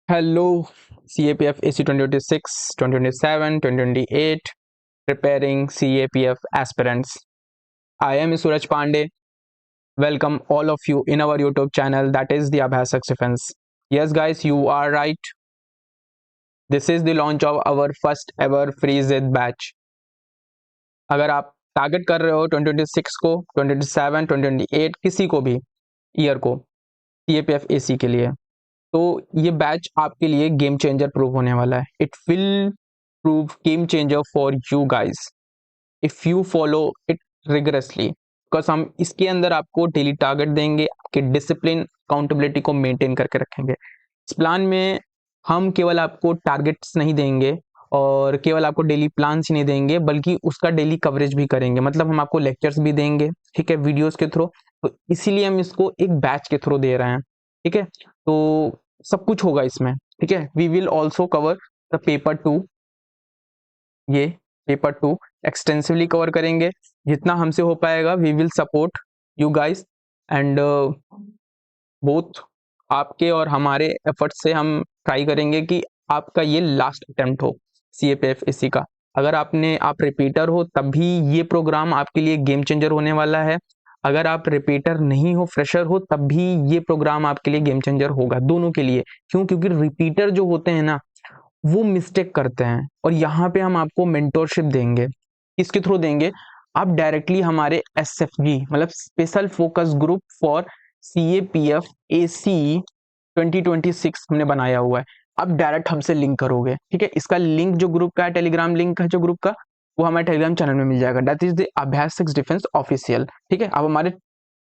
Hello, CAPF AC 2026, 2027, 2028, preparing CAPF aspirants. I am Suraj Pandey. Welcome all of you in our YouTube channel, that is the Abhasak Defense. Yes, guys, you are right. This is the launch of our first ever free ZID batch. अगर आप target कर रहे हो 2026 को, 2027, 2028 किसी को भी year को CAPF AC के लिए, तो ये बैच आपके लिए गेम चेंजर प्रूव होने वाला है. It will prove game changer for you guys if you follow it rigorously, because हम इसके अंदर आपको डेली टारगेट देंगे, आपके डिसिप्लिन अकाउंटेबिलिटी को मेंटेन करके रखेंगे. इस प्लान में हम केवल आपको टारगेट्स नहीं देंगे और केवल आपको डेली प्लान्स ही नहीं देंगे, बल्कि उसका डेली कवरेज भी करेंगे. मतलब हम आपको लेक्चर्स भी देंगे, ठीक है, वीडियोस के थ्रू. तो इसीलिए हम इसको एक बैच के थ्रू दे रहे हैं, ठीक है. तो सब कुछ होगा इसमें, ठीक है. We will also cover the paper 2. ये पेपर 2 एक्सटेंसिवली कवर करेंगे जितना हमसे हो पाएगा. We will support you guys and both आपके और हमारे एफर्ट से हम ट्राई करेंगे कि आपका ये लास्ट अटेम्प्ट हो CAPF AC का. अगर आप रिपीटर हो तब भी ये प्रोग्राम आपके लिए गेम चेंजर होने वाला है. अगर आप रिपीटर नहीं हो, फ्रेशर हो, तब भी ये प्रोग्राम आपके लिए गेम चेंजर होगा, दोनों के लिए. क्यों? क्योंकि रिपीटर जो होते हैं ना, वो मिस्टेक करते हैं और यहाँ पे हम आपको मेंटोरशिप देंगे. इसके थ्रू देंगे, आप डायरेक्टली हमारे SFG मतलब special focus group for CAPF AC 2026 हमने बनाया हुआ है. आप डायरेक्ट हमसे लिंक करोगे, ठीक है. इसका लिंक जो ग्रुप का है, टेलीग्राम लिंक है जो ग्रुप का, वो हमारे टेलीग्राम चैनल में मिल जाएगा. दैट इज द अभ्यासक डिफेंस ऑफिशियल, ठीक है. आप हमारे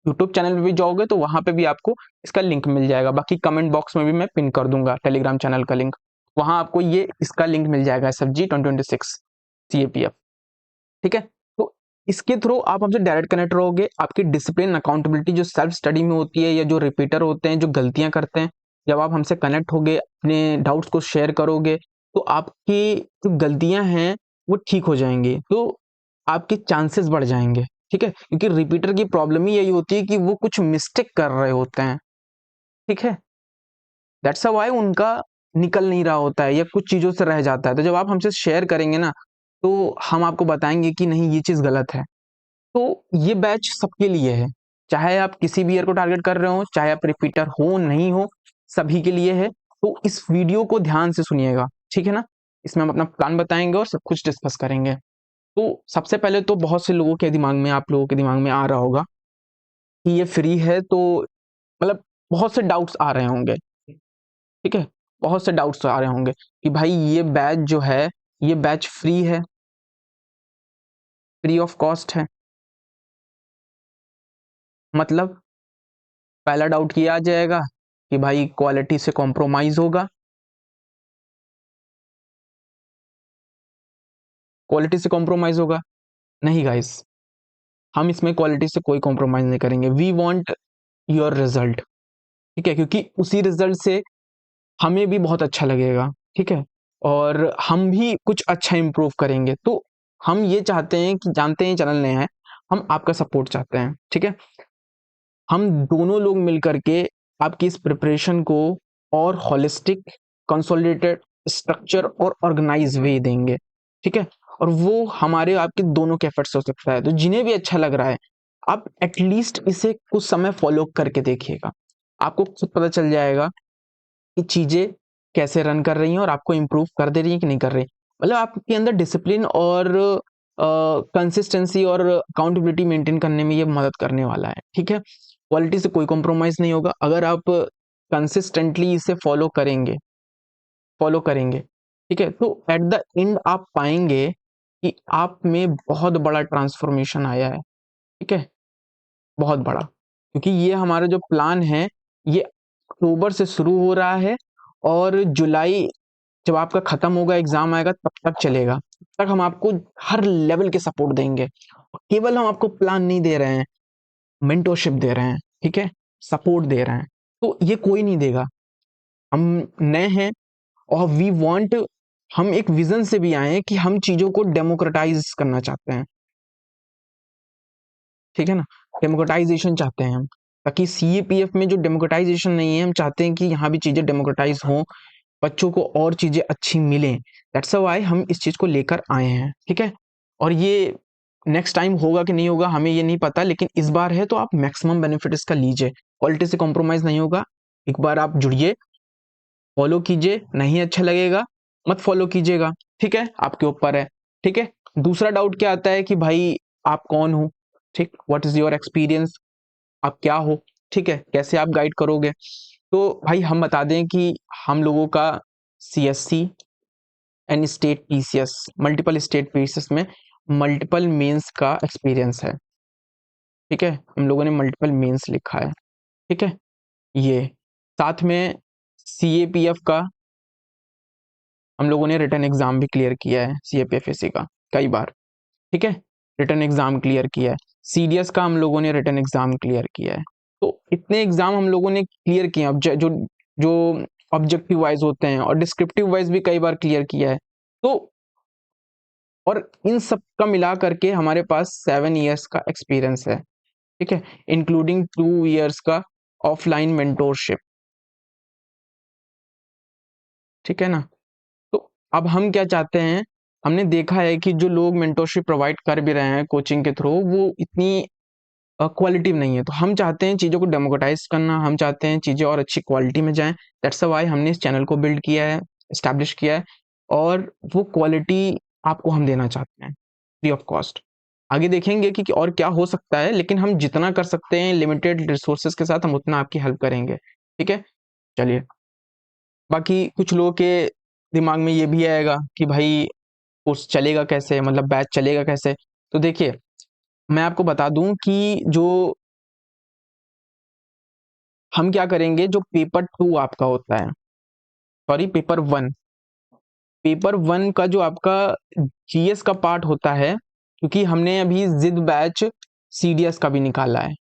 यूट्यूब चैनल पे भी जाओगे तो वहां पे भी आपको इसका लिंक मिल जाएगा. बाकी कमेंट बॉक्स में भी मैं पिन कर दूंगा टेलीग्राम चैनल का लिंक, वहां आपको ये इसका लिंक मिल जाएगा. SFG 2026 CAPF, ठीक है. तो इसके थ्रू आप हमसे डायरेक्ट कनेक्ट रहोगे. आपकी डिसिप्लिन अकाउंटेबिलिटी जो सेल्फ स्टडी में होती है, या जो रिपीटर होते हैं जो गलतियां करते हैं, जब आप हमसे कनेक्ट होगे, अपने डाउट्स को शेयर करोगे, तो आपकी जो गलतियां हैं वो ठीक हो जाएंगी. तो आपके चांसेस बढ़ जाएंगे, ठीक है. क्योंकि रिपीटर की प्रॉब्लम ही यही होती है कि वो कुछ मिस्टेक कर रहे होते हैं, ठीक है. दैट्स व्हाई उनका निकल नहीं रहा होता है या कुछ चीज़ों से रह जाता है. तो जब आप हमसे शेयर करेंगे ना, तो हम आपको बताएंगे कि नहीं, ये चीज़ गलत है. तो ये बैच सबके लिए है, चाहे आप किसी भी ईयर को टारगेट कर रहे हो, चाहे आप रिपीटर हो नहीं हो, सभी के लिए है. तो इस वीडियो को ध्यान से सुनिएगा, ठीक है ना. इसमें हम अपना प्लान बताएंगे और सब कुछ डिस्कस करेंगे. तो सबसे पहले तो बहुत से लोगों के दिमाग में, आप लोगों के दिमाग में आ रहा होगा कि ये फ्री है, तो मतलब बहुत से डाउट्स आ रहे होंगे, ठीक है. बहुत से डाउट्स आ रहे होंगे कि भाई ये बैच जो है, ये बैच फ्री है, फ्री ऑफ कॉस्ट है. मतलब पहला डाउट ये आ जाएगा कि भाई क्वालिटी से कॉम्प्रोमाइज होगा. क्वालिटी से कॉम्प्रोमाइज होगा? नहीं गाइस, हम इसमें क्वालिटी से कोई कॉम्प्रोमाइज नहीं करेंगे. वी वांट योर रिजल्ट, ठीक है. क्योंकि उसी रिजल्ट से हमें भी बहुत अच्छा लगेगा, ठीक है. और हम भी कुछ अच्छा इंप्रूव करेंगे. तो हम ये चाहते हैं कि, जानते हैं चैनल नए हैं, हम आपका सपोर्ट चाहते हैं, ठीक है. हम दोनों लोग मिलकर के आपकी इस प्रिपरेशन को और होलिस्टिक, कंसोलिडेटेड, स्ट्रक्चर और ऑर्गेनाइज वे देंगे, ठीक है. और वो हमारे आपके दोनों के एफर्ट्स हो सकता है. तो जिन्हें भी अच्छा लग रहा है, आप एटलीस्ट इसे कुछ समय फॉलो करके देखिएगा. आपको खुद पता चल जाएगा कि चीजें कैसे रन कर रही हैं और आपको इम्प्रूव कर दे रही है कि नहीं कर रही. मतलब आपके अंदर डिसिप्लिन और कंसिस्टेंसी और अकाउंटेबिलिटी मेंटेन करने में ये मदद करने वाला है, ठीक है. क्वालिटी से कोई कॉम्प्रोमाइज नहीं होगा. अगर आप कंसिस्टेंटली इसे फॉलो करेंगे, ठीक है, तो एट द एंड आप पाएंगे कि आप में बहुत बड़ा ट्रांसफॉर्मेशन आया है, ठीक है. बहुत बड़ा. क्योंकि ये हमारा जो प्लान है, ये अक्टूबर से शुरू हो रहा है और जुलाई जब आपका खत्म होगा, एग्जाम आएगा, तब तक चलेगा. तब तक हम आपको हर लेवल के सपोर्ट देंगे. केवल हम आपको प्लान नहीं दे रहे हैं, मेंटोरशिप दे रहे हैं, ठीक है, सपोर्ट दे रहे हैं. तो ये कोई नहीं देगा. हम नए हैं और वी वांट, हम एक विजन से भी आए हैं कि हम चीजों को डेमोक्रेटाइज करना चाहते हैं, ठीक है ना. डेमोक्रेटाइजेशन चाहते हैं हम, ताकि CAPF में जो डेमोक्रेटाइजेशन नहीं है, हम चाहते हैं कि यहाँ भी चीजें डेमोक्रेटाइज हों. बच्चों को और चीज़ें अच्छी मिलें, दैट्स व्हाई हम इस चीज़ को लेकर आए हैं, ठीक है। और ये नेक्स्ट टाइम होगा कि नहीं होगा हमें ये नहीं पता, लेकिन इस बार है तो आप मैक्सिमम बेनिफिट इसका लीजिए। क्वालिटी से कॉम्प्रोमाइज़ नहीं होगा, एक बार आप जुड़िए, फॉलो कीजिए, नहीं अच्छा लगेगा मत फॉलो कीजिएगा, ठीक है, आपके ऊपर है, ठीक है। दूसरा डाउट क्या आता है कि भाई आप कौन हो, ठीक, व्हाट इज़ योर एक्सपीरियंस, आप क्या हो, ठीक है, कैसे आप गाइड करोगे। तो भाई हम बता दें कि हम लोगों का CSC and state PCS, multiple state PCS में मल्टीपल मेंस का एक्सपीरियंस है, ठीक है, हम लोगों ने मल्टीपल मेंस लिखा है, ठीक है। ये साथ में सीएपीएफ का हम लोगों ने रिटन एग्जाम भी क्लियर किया है, सीएपीएफएससी का कई बार, ठीक है, रिटन एग्जाम क्लियर किया है। सीडीएस का हम लोगों ने रिटन एग्जाम क्लियर किया है। तो इतने एग्जाम हम लोगों ने क्लियर किए हैं, जो जो ऑब्जेक्टिव वाइज होते हैं और डिस्क्रिप्टिव वाइज भी कई बार क्लियर किया है। तो और इन सब का मिला करके हमारे पास 7 इयर्स का एक्सपीरियंस है, ठीक है, इंक्लूडिंग 2 इयर्स का ऑफलाइन मेंटोरशिप, ठीक है ना। तो अब हम क्या चाहते हैं, हमने देखा है कि जो लोग मेंटोरशिप प्रोवाइड कर भी रहे हैं कोचिंग के थ्रू, वो इतनी क्वालिटी नहीं है। तो हम चाहते हैं चीज़ों को डेमोक्रेटाइज करना, हम चाहते हैं चीज़ें और अच्छी क्वालिटी में जाएं, दैट्स व्हाई हमने इस चैनल को बिल्ड किया है, इस्टेब्लिश किया है, और वो क्वालिटी आपको हम देना चाहते हैं फ्री ऑफ कॉस्ट। आगे देखेंगे कि और क्या हो सकता है, लेकिन हम जितना कर सकते हैं लिमिटेड रिसोर्सेज के साथ हम उतना आपकी हेल्प करेंगे, ठीक है। चलिए, बाकी कुछ लोगों के दिमाग में ये भी आएगा कि भाई कोर्स चलेगा कैसे, मतलब बैच चलेगा कैसे। तो देखिए, मैं आपको बता दूं कि जो हम क्या करेंगे, जो पेपर 2 आपका होता है, सॉरी पेपर 1 का जो आपका जीएस का पार्ट होता है, क्योंकि हमने अभी जिद बैच सीडीएस का भी निकाला है,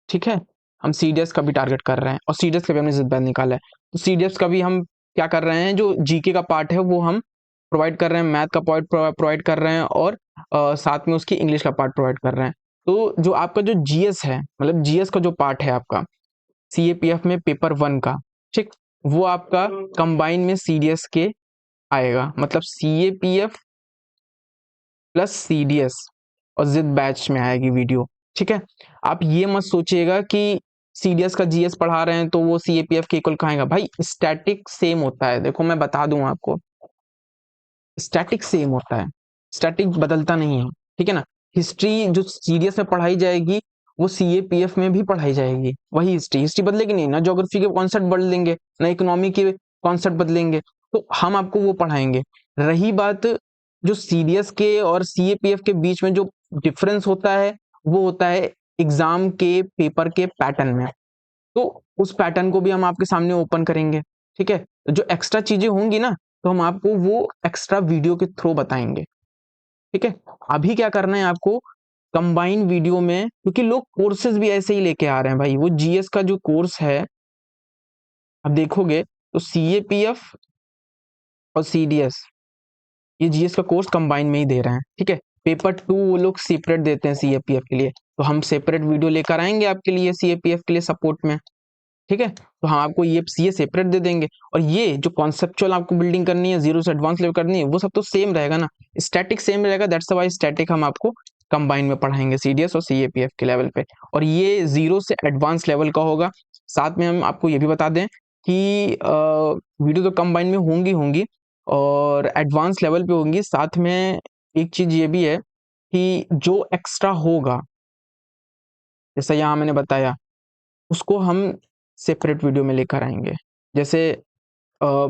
ठीक है, हम सीडीएस का भी टारगेट कर रहे हैं और सीडीएस का भी हमने जिद बैच निकाला है। तो सीडीएस का भी हम क्या कर रहे हैं, जो जीके का पार्ट है वो हम प्रोवाइड कर रहे हैं, मैथ का पार्ट प्रोवाइड कर रहे हैं, और साथ में उसकी इंग्लिश का पार्ट प्रोवाइड कर रहे हैं। तो जो आपका जो जीएस है, मतलब जीएस का जो पार्ट है आपका सीएपीएफ में पेपर 1 का, ठीक, वो आपका कंबाइन में सीडीएस के आएगा, मतलब सीएपीएफ प्लस सीडीएस और जिद बैच में आएगी वीडियो, ठीक है। आप ये मत सोचिएगा कि सीडीएस का जीएस पढ़ा रहे हैं तो वो सीएपीएफ के इक्वल कहां आएगा, भाई स्टैटिक सेम होता है, देखो मैं बता दूं आपको, स्टैटिक सेम होता है, स्टैटिक बदलता नहीं है, ठीक है ना। हिस्ट्री जो सीडीएस में पढ़ाई जाएगी वो सीएपीएफ में भी पढ़ाई जाएगी, वही हिस्ट्री, हिस्ट्री बदलेगी नहीं ना, ज्योग्राफी के कॉन्सेप्ट बदलेंगे ना, इकोनॉमी के कॉन्सेप्ट बदलेंगे, तो हम आपको वो पढ़ाएंगे। रही बात जो सीडीएस के और सीएपीएफ के बीच में जो डिफरेंस होता है, वो होता है एग्जाम के पेपर के पैटर्न में, तो उस पैटर्न को भी हम आपके सामने ओपन करेंगे, ठीक है। जो एक्स्ट्रा चीजें होंगी ना, तो हम आपको वो एक्स्ट्रा वीडियो के थ्रू बताएंगे, ठीक है। अभी क्या करना है आपको, कंबाइन वीडियो में, क्योंकि लोग कोर्सेज भी ऐसे ही लेके आ रहे हैं भाई, वो जीएस का जो कोर्स है, अब देखोगे तो सीएपीएफ और सीडीएस, ये जीएस का कोर्स कंबाइन में ही दे रहे हैं, ठीक है। पेपर 2 वो लोग सेपरेट देते हैं सीएपीएफ के लिए, तो हम सेपरेट वीडियो लेकर आएंगे आपके लिए सीएपीएफ के लिए सपोर्ट में, ठीक है। तो हम आपको ये सेपरेट दे देंगे, और ये जो कॉन्सेप्चुअल आपको बिल्डिंग करनी है, जीरो से एडवांस लेवल करनी है, वो सब तो सेम रहेगा ना, स्टैटिक सेम रहेगा, दैट्स व्हाई स्टैटिक हम आपको कंबाइन में पढ़ाएंगे सीडीएस और सीएपीएफ के लेवल पे, और ये जीरो से एडवांस लेवल का होगा। साथ में हम आपको ये भी बता दें कि वीडियो तो कंबाइन में होंगी होंगी और एडवांस लेवल पे होंगी, साथ में एक चीज ये भी है कि जो एक्स्ट्रा होगा, जैसा यहाँ मैंने बताया, उसको हम सेपरेट वीडियो में लेकर आएंगे। जैसे अ,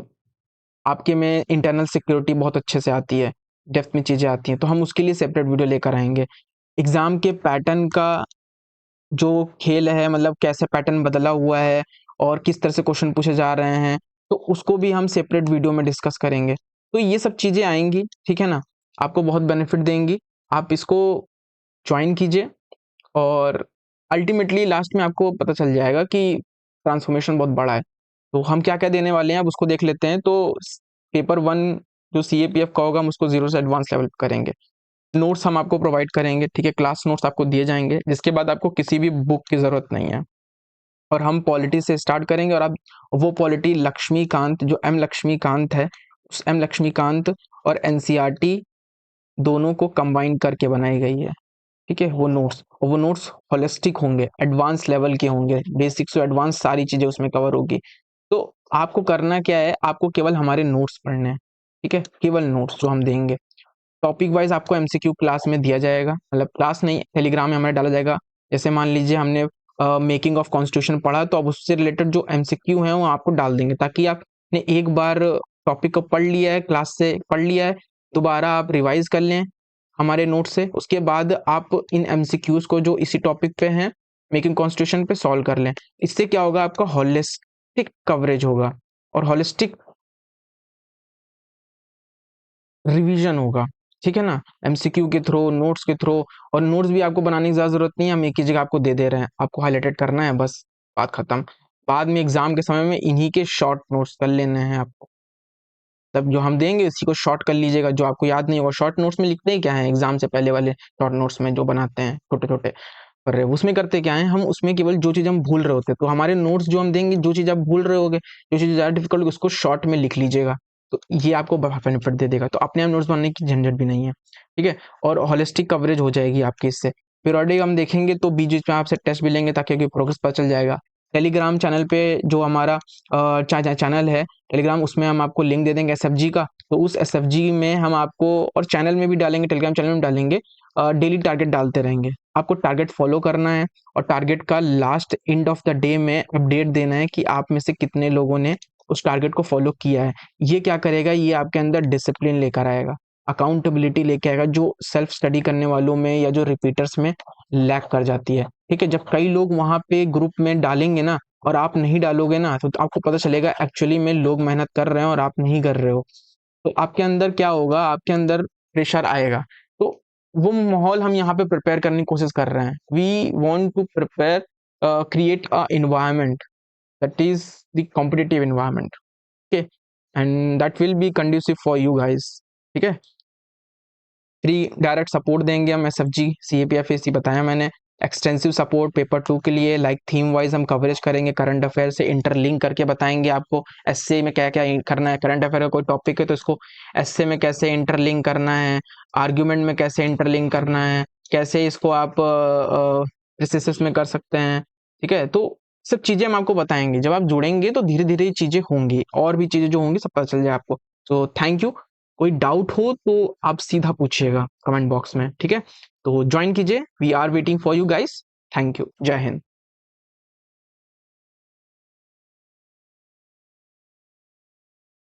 आपके में इंटरनल सिक्योरिटी बहुत अच्छे से आती है, डेप्थ में चीज़ें आती हैं, तो हम उसके लिए सेपरेट वीडियो लेकर आएंगे। एग्ज़ाम के पैटर्न का जो खेल है, मतलब कैसे पैटर्न बदला हुआ है और किस तरह से क्वेश्चन पूछे जा रहे हैं, तो उसको भी हम सेपरेट वीडियो में डिस्कस करेंगे। तो ये सब चीज़ें आएंगी, ठीक है ना, आपको बहुत बेनिफिट देंगी, आप इसको ज्वाइन कीजिए, और अल्टीमेटली लास्ट में आपको पता चल जाएगा कि ट्रांसफॉर्मेशन बहुत बड़ा है। तो हम क्या-क्या देने वाले हैं, अब उसको देख लेते हैं। तो पेपर 1 जो सीएपीएफ का होगा, हम उसको ज़ीरो से एडवांस लेवल पे करेंगे। नोट्स हम आपको प्रोवाइड करेंगे, ठीक है, क्लास नोट्स आपको दिए जाएँगे, जिसके बाद आपको किसी भी बुक की ज़रूरत नहीं है। और हम पॉलिटी से स्टार्ट करेंगे। और अब वो पॉलिटी लक्ष्मीकांत, जो एम लक्ष्मीकांत है, उस एम लक्ष्मीकांत और एनसीईआरटी दोनों को कंबाइन करके बनाई गई है। ठीक है, वो नोट्स होलिस्टिक होंगे, एडवांस लेवल के होंगे, बेसिक से एडवांस सारी चीजें उसमें कवर होगी। तो आपको करना क्या है, आपको केवल हमारे नोट्स पढ़ने हैं। ठीक है, केवल नोट्स जो हम देंगे। टॉपिक वाइज आपको एमसीक्यू क्लास में दिया जाएगा, मतलब क्लास नहीं, टेलीग्राम में हमें डाला जाएगा। जैसे मान लीजिए हमने मेकिंग ऑफ कॉन्स्टिट्यूशन पढ़ा, तो अब उससे रिलेटेड जो एमसीक्यू हैं वो आपको डाल देंगे, ताकि आपने एक बार टॉपिक को पढ़ लिया है, क्लास से पढ़ लिया है, दोबारा आप रिवाइज कर लें हमारे नोट से। उसके बाद आप इन एमसीक्यूज को जो इसी टॉपिक पे हैं, मेकिंग कॉन्स्टिट्यूशन पे, सॉल्व कर लें। इससे क्या होगा, आपका होलिस्टिक कवरेज होगा और होलिस्टिक रिवीजन होगा। ठीक है ना, एमसीक्यू के थ्रू, नोट्स के थ्रू। और नोट्स भी आपको बनाने की ज़्यादा जरूरत नहीं है, हम एक ही जगह आपको दे दे रहे हैं, आपको हाईलाइटेड करना है, बस बात खत्म। बाद में एग्जाम के समय में इन्हीं के शॉर्ट नोट्स कर लेने हैं आपको। तब जो हम देंगे इसी को शॉर्ट कर लीजिएगा, जो आपको याद नहीं होगा। शॉर्ट नोट्स में लिखते ही क्या है, एग्जाम से पहले वाले शॉर्ट नोट्स में जो बनाते हैं छोटे छोटे, पर उसमें करते क्या है, हम उसमें केवल जो चीज़ हम भूल रहे होते हैं, तो हमारे नोट्स जो हम देंगे, जो चीज़ आप भूल रहे होगे, जो चीज़ ज़्यादा डिफिकल्ट होगी, उसको शॉर्ट में लिख लीजिएगा। तो ये आपको बेनिफिट दे देगा, तो अपने आप नोट्स बनाने की झंझट भी नहीं है। ठीक है, और होलिस्टिक कवरेज हो जाएगी आपकी इससे। पीरियोडिक हम देखेंगे तो बीच बीच में आपसे टेस्ट भी लेंगे, ताकि आपकी प्रोग्रेस पता चल जाएगा। टेलीग्राम चैनल पे जो हमारा चैनल है टेलीग्राम, उसमें हम आपको लिंक दे देंगे एसएफजी का। तो उस एसएफजी में हम आपको, और चैनल में भी डालेंगे, टेलीग्राम चैनल में डालेंगे, डेली टारगेट डालते रहेंगे। आपको टारगेट फॉलो करना है, और टारगेट का last end of the day में अपडेट देना है कि आप में से कितने लोगों ने उस टारगेट को फॉलो किया है। ये क्या करेगा, ये आपके अंदर डिसिप्लिन लेकर आएगा, अकाउंटेबिलिटी लेके आएगा, जो सेल्फ स्टडी करने वालों में या जो रिपीटर्स में लैक कर जाती है। ठीक है, जब कई लोग वहां पे ग्रुप में डालेंगे ना, और आप नहीं डालोगे ना, तो आपको पता चलेगा एक्चुअली में लोग मेहनत कर रहे हैं और आप नहीं कर रहे हो। तो आपके अंदर क्या होगा, आपके अंदर प्रेशर आएगा। तो वो माहौल हम यहाँ पे प्रिपेयर करने की कोशिश कर रहे हैं। We want to prepare, create a environment that is the competitive environment. Okay, and that will be conducive for you guys. ठीक है, फ्री डायरेक्ट सपोर्ट देंगे हम, एसएफजी सीएपीएफएसी बताया मैंने। एक्सटेंसिव सपोर्ट पेपर 2 के लिए, लाइक थीम वाइज हम कवरेज करेंगे, करंट अफेयर से इंटरलिंक करके बताएंगे आपको एसए में क्या क्या करना है। करंट अफेयर का कोई टॉपिक है तो इसको एसए में कैसे इंटरलिंक करना है, आर्ग्यूमेंट में कैसे इंटरलिंक करना है, कैसे इसको आप रिसेसिस में कर सकते हैं। ठीक है, तो सब चीज़ें हम आपको बताएंगे। जब आप जुड़ेंगे तो धीरे धीरे चीज़ें होंगी, और भी चीज़ें जो होंगी सब पता चल जाए आपको। तो थैंक यू। कोई डाउट हो तो आप सीधा पूछिएगा कमेंट बॉक्स में। ठीक है, तो ज्वाइन कीजिए, we are waiting for you guys. Thank you, जय हिंद।